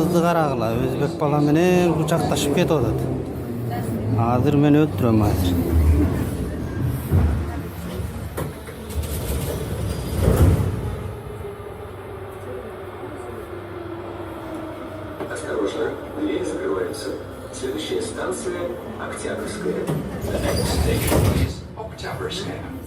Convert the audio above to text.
Kızdı karagıla özbek bala menен kucaktaşıp ketip atat. Hazır men öttüröm hazır. Осторожно, двери закрываются. Следующая станция – Октябрьская. The next station is Октябрьская.